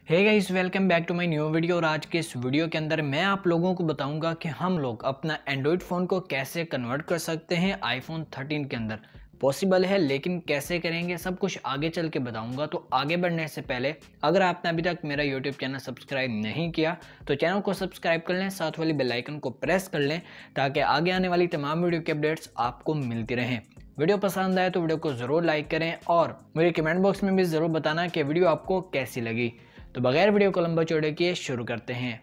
Hey guys, welcome back to my new video. और आज के इस वीडियो के अंदर मैं आप लोगों को बताऊंगा कि हम लोग अपना एंड्रॉयड फ़ोन को कैसे कन्वर्ट कर सकते हैं आईफोन 13 के अंदर। पॉसिबल है, लेकिन कैसे करेंगे सब कुछ आगे चल के बताऊंगा। तो आगे बढ़ने से पहले अगर आपने अभी तक मेरा यूट्यूब चैनल सब्सक्राइब नहीं किया तो चैनल को सब्सक्राइब कर लें, साथ वाली बेल आइकन को प्रेस कर लें ताकि आगे आने वाली तमाम वीडियो के अपडेट्स आपको मिलती रहें। वीडियो पसंद आए तो वीडियो को ज़रूर लाइक करें और मेरे कमेंट बॉक्स में भी ज़रूर बताना कि वीडियो आपको कैसी लगी। तो बगैर वीडियो को लंबा चौड़े किए शुरू करते हैं।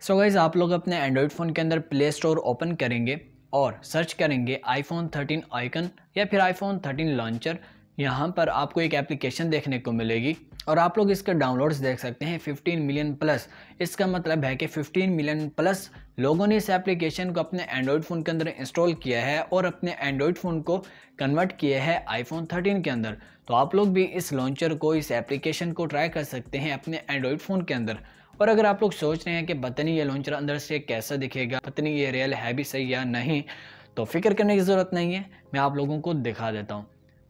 सो गाइस, आप लोग अपने एंड्रॉयड फ़ोन के अंदर प्ले स्टोर ओपन करेंगे और सर्च करेंगे आईफोन 13 आइकन या फिर आईफोन 13 लॉन्चर। यहाँ पर आपको एक एप्लीकेशन देखने को मिलेगी और आप लोग इसके डाउनलोड्स देख सकते हैं 15 मिलियन प्लस। इसका मतलब है कि 15 मिलियन प्लस लोगों ने इस एप्लीकेशन को अपने एंड्रॉयड फ़ोन के अंदर इंस्टॉल किया है और अपने एंड्रॉयड फ़ोन को कन्वर्ट किया है आईफोन 13 के अंदर। तो आप लोग भी इस लॉन्चर को, इस एप्लीकेशन को ट्राई कर सकते हैं अपने एंड्रॉयड फ़ोन के अंदर। और अगर आप लोग सोच रहे हैं कि पता नहीं ये लॉन्चर अंदर से कैसा दिखेगा, पता नहीं ये रियल है भी सही या नहीं, तो फिक्र करने की ज़रूरत नहीं है, मैं आप लोगों को दिखा देता हूँ।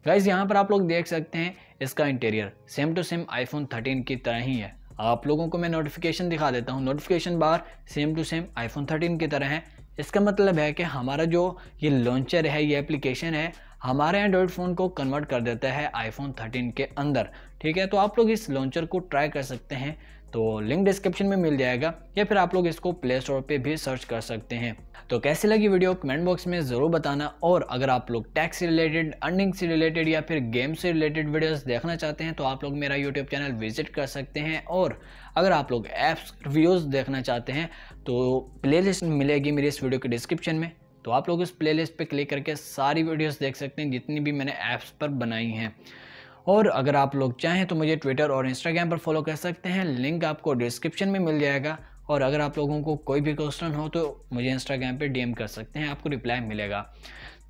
गाइज, यहाँ पर आप लोग देख सकते हैं इसका interior same to same iPhone 13 की तरह ही है। आप लोगों को मैं नोटिफिकेशन दिखा देता हूँ। Notification bar same to same iPhone 13 की तरह है। इसका मतलब है कि हमारा जो ये लॉन्चर है, ये एप्लीकेशन है, हमारे एंड्रॉयड फ़ोन को कन्वर्ट कर देता है आईफोन 13 के अंदर। ठीक है, तो आप लोग इस लॉन्चर को ट्राई कर सकते हैं, तो लिंक डिस्क्रिप्शन में मिल जाएगा या फिर आप लोग इसको प्ले स्टोर पे भी सर्च कर सकते हैं। तो कैसी लगी वीडियो कमेंट बॉक्स में ज़रूर बताना। और अगर आप लोग टैक्स से रिलेटेड, अर्निंग से रिलेटेड या फिर गेम से रिलेटेड वीडियोस देखना चाहते हैं तो आप लोग मेरा यूट्यूब चैनल विजिट कर सकते हैं। और अगर आप लोग ऐप्स रिव्यूज़ देखना चाहते हैं तो प्लेलिस्ट मिलेगी मेरी इस वीडियो के डिस्क्रिप्शन में, तो आप लोग इस प्लेलिस्ट पे क्लिक करके सारी वीडियोस देख सकते हैं जितनी भी मैंने ऐप्स पर बनाई हैं। और अगर आप लोग चाहें तो मुझे ट्विटर और इंस्टाग्राम पर फॉलो कर सकते हैं, लिंक आपको डिस्क्रिप्शन में मिल जाएगा। और अगर आप लोगों को कोई भी क्वेश्चन हो तो मुझे इंस्टाग्राम पे डीएम कर सकते हैं, आपको रिप्लाई मिलेगा।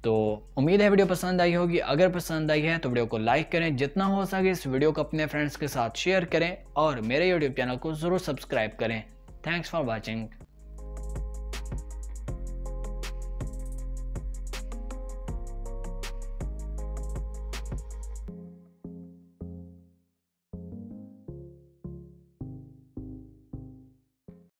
तो उम्मीद है वीडियो पसंद आई होगी। अगर पसंद आई है तो वीडियो को लाइक करें, जितना हो सके इस वीडियो को अपने फ्रेंड्स के साथ शेयर करें और मेरे यूट्यूब चैनल को ज़रूर सब्सक्राइब करें। Thanks for watching.